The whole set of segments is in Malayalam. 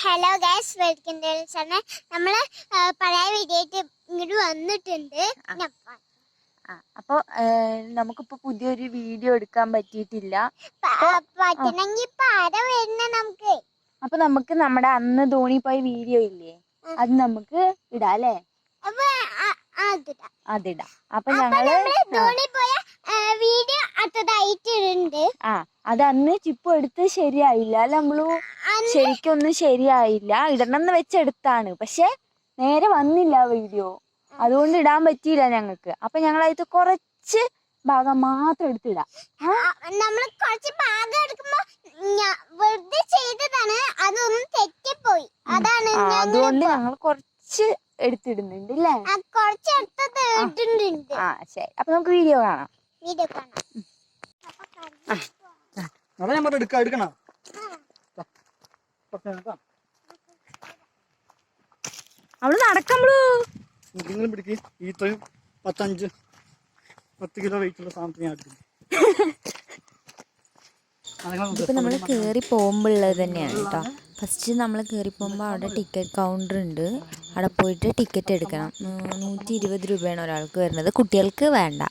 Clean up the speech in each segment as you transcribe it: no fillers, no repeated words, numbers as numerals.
Hello guys, welcome to channel. നമ്മള് പഴയ വീഡിയോ ഇങ്ങോട്ട് വന്നിട്ടുണ്ട്. അപ്പൊ നമുക്കിപ്പോ പുതിയൊരു വീഡിയോ എടുക്കാൻ പറ്റിയിട്ടില്ല. അപ്പൊ നമുക്ക് നമ്മുടെ അന്ന് ധോണി പോയ വീഡിയോ ഇല്ലേ, അത് നമുക്ക് ഇടാം അല്ലേ? അതിടാം. അപ്പൊ ഞങ്ങള് അത് അന്ന് ചിപ്പു എടുത്ത് ശരിയായില്ല അല്ല, നമ്മള് ശരിക്കൊന്നും ശരിയായില്ല. ഇടണമെന്ന് വെച്ചെടുത്താണ്, പക്ഷെ നേരെ വന്നില്ല വീഡിയോ. അതുകൊണ്ട് ഇടാൻ പറ്റിയില്ല ഞങ്ങൾക്ക്. അപ്പൊ ഞങ്ങൾ അതിൽ കുറച്ച് ഭാഗം മാത്രം എടുത്തിടാം. നമ്മള് കുറച്ച് ഭാഗം എടുക്കുമ്പോ വെറുതെ ചെയ്തതാണ്, അതൊന്നും തെറ്റിപ്പോയി. അതാണ് അതുകൊണ്ട് ഞങ്ങൾ കുറച്ച് എടുത്തിടുന്നുണ്ട് അല്ലേ? ശരി, അപ്പൊ നമുക്ക് വീഡിയോ കാണാം. എടുക്കണം. അവള് നടക്കുമ്പോ നിങ്ങളും പിടിക്ക്. ഈത്രയും 10 കിലോ വെയിറ്റുള്ള സാധനത്തിന് ഞാൻ ഇപ്പൊ നമ്മള് കേറി പോകുമ്പോഴുള്ളത് തന്നെയാണ് കേട്ടോ. ഫസ്റ്റ് നമ്മൾ കയറി പോകുമ്പോൾ അവിടെ ടിക്കറ്റ് കൗണ്ടർ ഉണ്ട്. അവിടെ പോയിട്ട് ടിക്കറ്റ് എടുക്കണം. 120 രൂപയാണ് ഒരാൾക്ക് വരുന്നത്, കുട്ടികൾക്ക് വേണ്ട.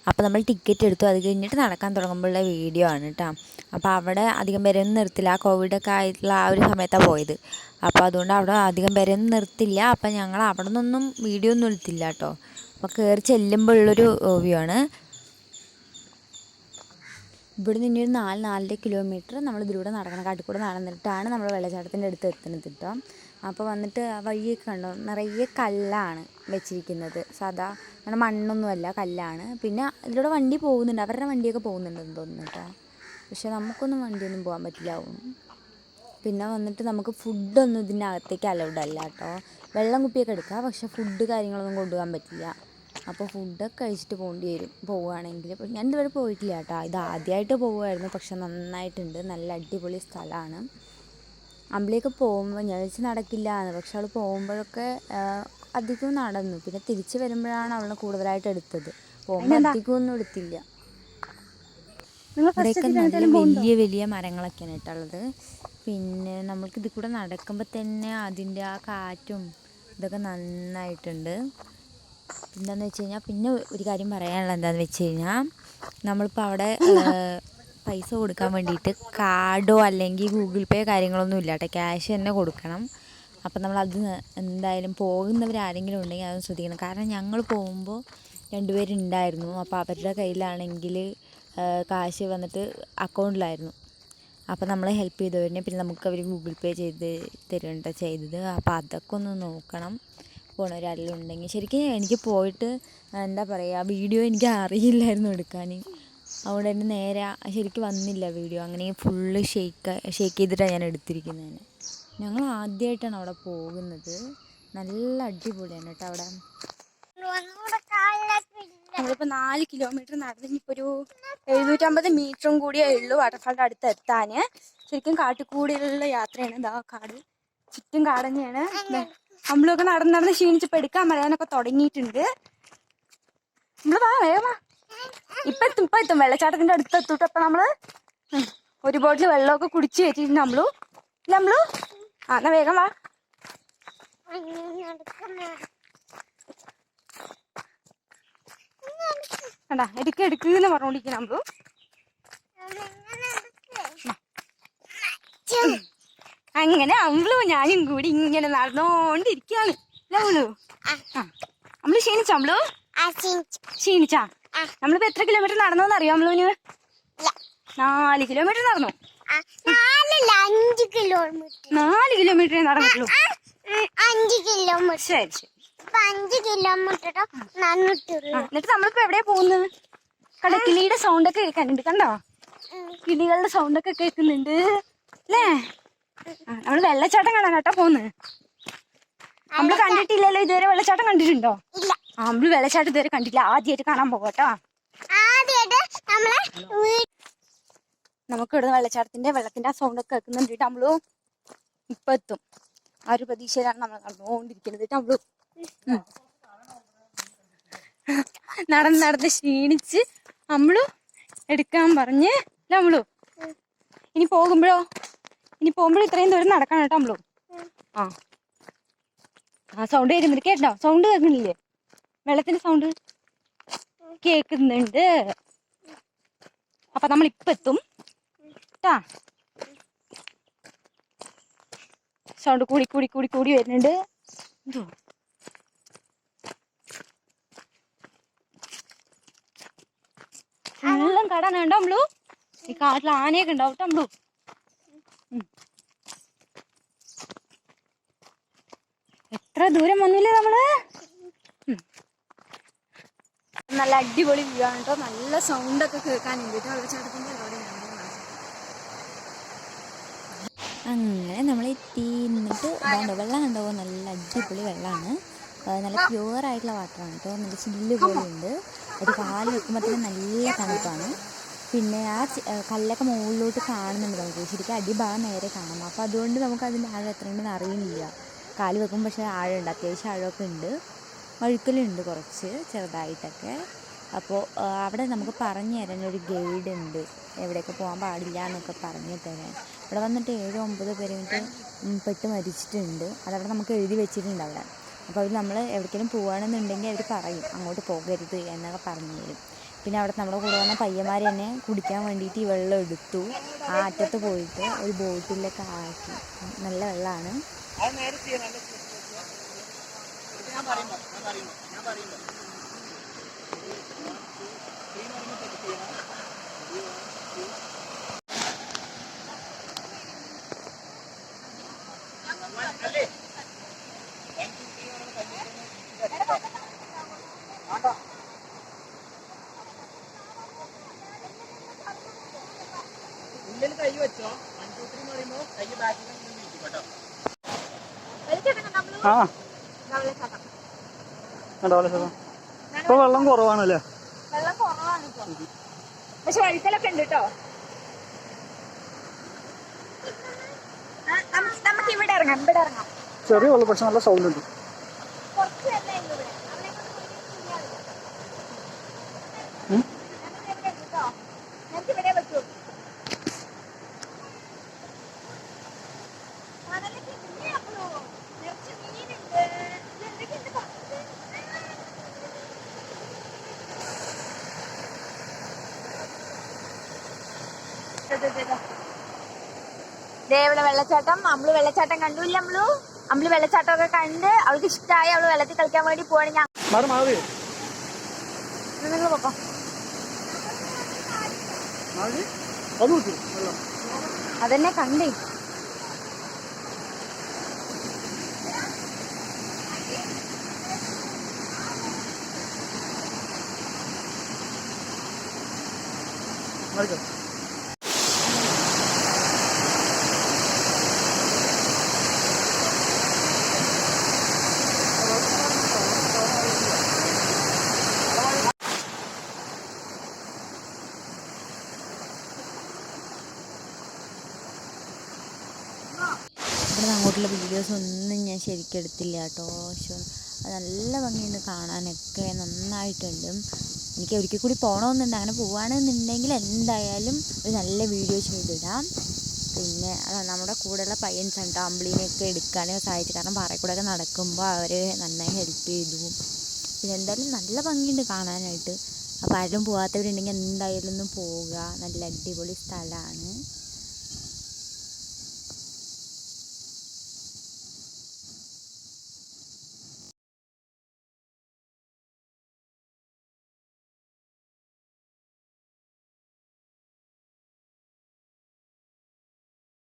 അപ്പോൾ നമ്മൾ ടിക്കറ്റ് എടുത്തു. അത് കഴിഞ്ഞിട്ട് നടക്കാൻ തുടങ്ങുമ്പോഴുള്ള വീഡിയോ ആണ് കേട്ടോ. അപ്പോൾ അവിടെ അധികം പേരൊന്നും നിർത്തില്ല. ആ കോവിഡൊക്കെ ആയിട്ടുള്ള ആ ഒരു സമയത്താണ് പോയത്. അപ്പോൾ അതുകൊണ്ട് അവിടെ അധികം പേരൊന്നും നിർത്തില്ല. അപ്പം ഞങ്ങൾ അവിടെ നിന്നൊന്നും വീഡിയോ ഒന്നും എടുത്തില്ല കേട്ടോ. അപ്പോൾ കയറി ചെല്ലുമ്പോഴുള്ളൊരു വ്യൂ ആണ്. ഇവിടെ നിന്ന് ഒരു 4-4.5 കിലോമീറ്റർ നമ്മൾ ഇതിലൂടെ നടക്കണം. കാട്ടിക്കൂടെ നടന്നിട്ടാണ് നമ്മൾ വെള്ളച്ചാട്ടത്തിൻ്റെ അടുത്ത് എത്തുന്നത് കേട്ടോ. അപ്പോൾ വന്നിട്ട് ആ വഴിയൊക്കെ കണ്ടോ, നിറയെ കല്ലാണ് വെച്ചിരിക്കുന്നത്. സാധാ അങ്ങനെ മണ്ണൊന്നുമല്ല, കല്ലാണ്. പിന്നെ ഇതിലൂടെ വണ്ടി പോകുന്നുണ്ട്, അവരുടെ വണ്ടിയൊക്കെ പോകുന്നുണ്ടെന്ന് തോന്നുന്നു കേട്ടോ. പക്ഷെ നമുക്കൊന്നും വണ്ടിയൊന്നും പോകാൻ പറ്റില്ലാവും. പിന്നെ വന്നിട്ട് നമുക്ക് ഫുഡൊന്നും ഇതിൻ്റെ അകത്തേക്ക് അലൗഡ് അല്ല കേട്ടോ. വെള്ളം കുപ്പിയൊക്കെ എടുക്കാം, പക്ഷെ ഫുഡ് കാര്യങ്ങളൊന്നും കൊണ്ടുപോകാൻ പറ്റില്ല. അപ്പോൾ ഫുഡൊക്കെ കഴിച്ചിട്ട് പോകേണ്ടി വരും പോവുകയാണെങ്കിൽ. ഞാൻ ഇതുവരെ പോയിട്ടില്ല കേട്ടോ, ഇത് ആദ്യമായിട്ട് പോവുമായിരുന്നു. പക്ഷെ നന്നായിട്ടുണ്ട്, നല്ല അടിപൊളി സ്ഥലമാണ്. അമ്പലിയൊക്കെ പോകുമ്പോൾ ഞാൻ വെച്ച് നടക്കില്ല എന്ന്, പക്ഷെ അവൾ പോകുമ്പോഴൊക്കെ അധികം നടന്നു. പിന്നെ തിരിച്ച് വരുമ്പോഴാണ് അവളെ കൂടുതലായിട്ട് എടുത്തത്. പോകുമ്പോൾ അധികമൊന്നും എടുത്തില്ല. ഇവിടെയൊക്കെ നല്ല വലിയ വലിയ മരങ്ങളൊക്കെയാണ് കേട്ടുള്ളത്. പിന്നെ നമ്മൾക്ക് ഇതിൽ കൂടെ നടക്കുമ്പോൾ തന്നെ അതിൻ്റെ ആ കാറ്റും ഇതൊക്കെ നന്നായിട്ടുണ്ട്. എന്താണെന്ന് വെച്ച് കഴിഞ്ഞാൽ, പിന്നെ ഒരു കാര്യം പറയാനുള്ളത് എന്താണെന്ന് വെച്ച് കഴിഞ്ഞാൽ, നമ്മളിപ്പോൾ അവിടെ പൈസ കൊടുക്കാൻ വേണ്ടിയിട്ട് കാർഡോ അല്ലെങ്കിൽ ഗൂഗിൾ പേ കാര്യങ്ങളൊന്നും ഇല്ല കേട്ടോ, ക്യാഷ് തന്നെ കൊടുക്കണം. അപ്പം നമ്മളത് എന്തായാലും പോകുന്നവരാരെങ്കിലും ഉണ്ടെങ്കിൽ അതൊന്ന് ശ്രദ്ധിക്കണം. കാരണം ഞങ്ങൾ പോകുമ്പോൾ 2 പേരുണ്ടായിരുന്നു. അപ്പോൾ അവരുടെ കയ്യിലാണെങ്കിൽ കാശ് വന്നിട്ട് അക്കൗണ്ടിലായിരുന്നു. അപ്പോൾ നമ്മളെ ഹെൽപ്പ് ചെയ്തവരെ പിന്നെ നമുക്ക് അവർ ഗൂഗിൾ പേ ചെയ്ത് തരുന്നുണ്ട് ചെയ്തത്. അപ്പോൾ അതൊക്കെ ഒന്ന് നോക്കണം പോണവരാരെങ്കിലും ഉണ്ടെങ്കിൽ. ശരിക്കും എനിക്ക് പോയിട്ട് എന്താ പറയുക, വീഡിയോ എനിക്ക് അറിയില്ലായിരുന്നു എടുക്കാൻ. അവിടെ തന്നെ നേരെ ശരിക്കും വന്നില്ല വീഡിയോ. അങ്ങനെ ഫുള്ള് ഷെയ്ക്ക് ചെയ്തിട്ടാണ് ഞാൻ എടുത്തിരിക്കുന്നത്. ഞങ്ങൾ ആദ്യമായിട്ടാണ് അവിടെ പോകുന്നത്. നല്ല അടിപൊളിയാണ് കേട്ടോ അവിടെ. നമ്മളിപ്പോൾ 4 കിലോമീറ്റർ നടന്ന് ഇനിയിപ്പോൾ ഒരു 750 മീറ്ററും കൂടിയേ ഉള്ളൂ വാട്ടർഫാളിൻ്റെ അടുത്ത് എത്താൻ. ശരിക്കും കാട്ടിക്കൂടിയുള്ള യാത്രയാണ്. ഇതാ കാട്, ചുറ്റും കാട് തന്നെയാണ്. നമ്മളൊക്കെ നടന്ന് ക്ഷീണിച്ചപ്പോൾ എടുക്കാൻ പറയാനൊക്കെ തുടങ്ങിയിട്ടുണ്ട്. നമ്മൾ വേഗം ഇപ്പം എത്തും വെള്ളച്ചാട്ടത്തിൻ്റെ അടുത്ത് എത്തൂട്ടോ. അപ്പം നമ്മൾ ഒരു ബോട്ടിൽ വെള്ളമൊക്കെ കുടിച്ച് കയറ്റിയിട്ടുണ്ട് നമ്മള്. എന്നാ വേഗം വാ. കണ്ടാ എടുക്കെന്ന് പറഞ്ഞോണ്ടിരിക്കണം നമ്മള്. അങ്ങനെ അമ്മളും ഞാനും കൂടി ഇങ്ങനെ നടന്നോണ്ടിരിക്കാണ്. നമ്മള് ക്ഷീണിച്ചാ നമ്മളിപ്പോ എത്ര കിലോമീറ്റർ നടന്നോന്ന് അറിയാം നമ്മള്? 4 കിലോമീറ്റർ നടന്നു. 4 കിലോമീറ്ററേ നടന്നിട്ടുള്ളൂ. 5 കിലോമീറ്റർ. ശരി ശരി, 5 കിലോമീറ്റർ നടന്നിട്ടുള്ളൂ. എന്നിട്ട് നമ്മളിപ്പോ എവിടെയാ പോകുന്നത്? കണ്ട കിളിയുടെ സൗണ്ട് ഒക്കെ കേൾക്കാനുണ്ട്. കണ്ടോ, കിളികളുടെ സൗണ്ട് ഒക്കെ കേൾക്കുന്നുണ്ട് അല്ലേ? നമ്മള് വെള്ളച്ചാട്ടം കാണാൻ കേട്ടോ പോകുന്നത്. നമ്മള് കണ്ടിട്ടില്ലല്ലോ ഇതുവരെ. വെള്ളച്ചാട്ടം കണ്ടിട്ടുണ്ടോ? നമ്മള് വെള്ളച്ചാട്ടം ഇതുവരെ കണ്ടില്ല, ആദ്യമായിട്ട് കാണാൻ പോകട്ടോ. നമുക്ക് ഇവിടുന്ന് വെള്ളത്തിന്റെ ആ സൗണ്ട് ഒക്കെ കേൾക്കുന്നുണ്ട്. നമ്മള് ഇപ്പൊ എത്തും. ആ ഒരു പ്രതീക്ഷയിലാണ് നമ്മൾ നടന്നുകൊണ്ടിരിക്കുന്നത്. നമ്മള് നടന്ന് ക്ഷീണിച്ച് നമ്മള് എടുക്കാൻ പറഞ്ഞ് നമ്മള് ഇനി പോകുമ്പോഴോ ഇത്രയും ദൂരം നടക്കണം കേട്ടോ നമ്മള്. ആ സൗണ്ട് കേൾക്കുന്നുണ്ട്. കേട്ടോ? സൗണ്ട് കേൾക്കുന്നില്ലേ? വെള്ളത്തിന്റെ സൗണ്ട് കേൾക്കുന്നുണ്ട്. അപ്പൊ നമ്മളിപ്പോ എത്തും കേട്ടാ. സൗണ്ട് കൂടി കൂടി കൂടി കൂടി വരുന്നുണ്ട്. എന്തോ ഫുള്ളും കടന്നുണ്ടോ നമ്മള്? ഈ കാട്ടിൽ ആനയൊക്കെ ഉണ്ടാവും നമ്മള്. എത്ര ദൂരം വന്നില്ലേ നമ്മള്? നല്ല അടിപൊളി വ്യൂ ആണ് കേട്ടോ. നല്ല സൗണ്ടൊക്കെ കേൾക്കാനുണ്ട് കേട്ടോ. വെള്ളച്ചാട്ടത്തിന്റെ അവിടെ അങ്ങനെ നമ്മളെത്തി. എന്നിട്ട് ഇതാണ്ടോ വെള്ളം കണ്ടോ? നല്ല അടിപൊളി വെള്ളമാണ്. നല്ല പ്യുവർ ആയിട്ടുള്ള വാട്ടറാണ് കേട്ടോ. നല്ല ചില്ല് പോലെ ഉണ്ട്. ഒരു കാല് വെക്കുമ്പോൾ തന്നെ നല്ല തണുപ്പാണ്. പിന്നെ ആ കല്ലൊക്കെ മുകളിലോട്ട് കാണുന്നുണ്ട് നമുക്ക്. ശരിക്കും അടിഭാഗം നേരെ കാണാം. അപ്പോൾ അതുകൊണ്ട് നമുക്ക് അതിൻ്റെ ആഴം എത്ര ഉണ്ടെന്ന് അറിയുന്നില്ല. കാല് വെക്കുമ്പോൾ പക്ഷേ ആഴമുണ്ട്, അത്യാവശ്യം ആഴമൊക്കെ ഉണ്ട്. വഴുക്കലുണ്ട് കുറച്ച് ചെറുതായിട്ടൊക്കെ. അപ്പോൾ അവിടെ നമുക്ക് പറഞ്ഞു തരാൻ ഒരു ഗൈഡ് ഉണ്ട്, എവിടെയൊക്കെ പോകാൻ പാടില്ല എന്നൊക്കെ പറഞ്ഞു തരാൻ. ഇവിടെ വന്നിട്ട് 7-9 പേര് പെട്ട് മരിച്ചിട്ടുണ്ട്. അതവിടെ നമുക്ക് എഴുതി വെച്ചിട്ടുണ്ട് അവിടെ. അപ്പോൾ അവർ നമ്മൾ എവിടേക്കെങ്കിലും പോവുകയാണെന്നുണ്ടെങ്കിൽ അവർ പറയും അങ്ങോട്ട് പോകരുത് എന്നൊക്കെ പറഞ്ഞു തരും. പിന്നെ അവിടെ നമ്മുടെ കൂടെ വന്ന പയ്യന്മാർ തന്നെ കുടിക്കാൻ വേണ്ടിയിട്ട് ഈ വെള്ളം എടുത്തു. ആ അറ്റത്ത് പോയിട്ട് ഒരു ബോട്ടിലൊക്കെ ആക്കി. നല്ല വെള്ളമാണ്. ആ ഇപ്പൊ വെള്ളം കുറവാണല്ലേ? വെള്ളം കുറവാണ് ഇപ്പൊ, പക്ഷെ വഴുക്കലൊക്കെ ഉണ്ട് കേട്ടോ. നമുക്ക് ഇവിടെ ഇറങ്ങാം, ഇവിടെ ഇറങ്ങാം. ചെറിയ വെള്ളം പക്ഷെ നല്ല സൗണ്ട് ഉണ്ട്. ദേവിടെ വെള്ളച്ചാട്ടം. അമ്പിള് വെള്ളച്ചാട്ടം കണ്ടില്ല. അമ്പിള് വെള്ളച്ചാട്ടമൊക്കെ കണ്ട് അവൾക്ക് ഇഷ്ടമായി. അവള് വെള്ളത്തിൽ കളിക്കാൻ വേണ്ടി പോവാണ്. ഞാൻ നിങ്ങൾ പോക്കോ. അതെന്നെ കണ്ടേ. ഇവിടെ അങ്ങോട്ടുള്ള വീഡിയോസ് ഒന്നും ഞാൻ ശരിക്കും എടുത്തില്ല കേട്ടോ. പക്ഷെ അത് നല്ല ഭംഗിയുണ്ട് കാണാനൊക്കെ, നന്നായിട്ടുണ്ട്. എനിക്ക് ഒരിക്കൽ കൂടി പോകണമെന്നുണ്ട്. അങ്ങനെ പോവുകയാണെന്നുണ്ടെങ്കിൽ എന്തായാലും ഒരു നല്ല വീഡിയോ ചെയ്തിടാം. പിന്നെ നമ്മുടെ കൂടെയുള്ള പയ്യൻസ് ഉണ്ട്, അമ്പിളീനെയൊക്കെ എടുക്കാനൊക്കെ സഹായിച്ചു. കാരണം പാറയിൽ കൂടെയൊക്കെ നടക്കുമ്പോൾ അവർ നന്നായി ഹെൽപ്പ് ചെയ്തു. പിന്നെ എന്തായാലും നല്ല ഭംഗിയുണ്ട് കാണാനായിട്ട്. അപ്പോൾ ആരും പോകാത്തവരുണ്ടെങ്കിൽ എന്തായാലും ഒന്ന് പോവുക. നല്ല അടിപൊളി സ്ഥലമാണ്.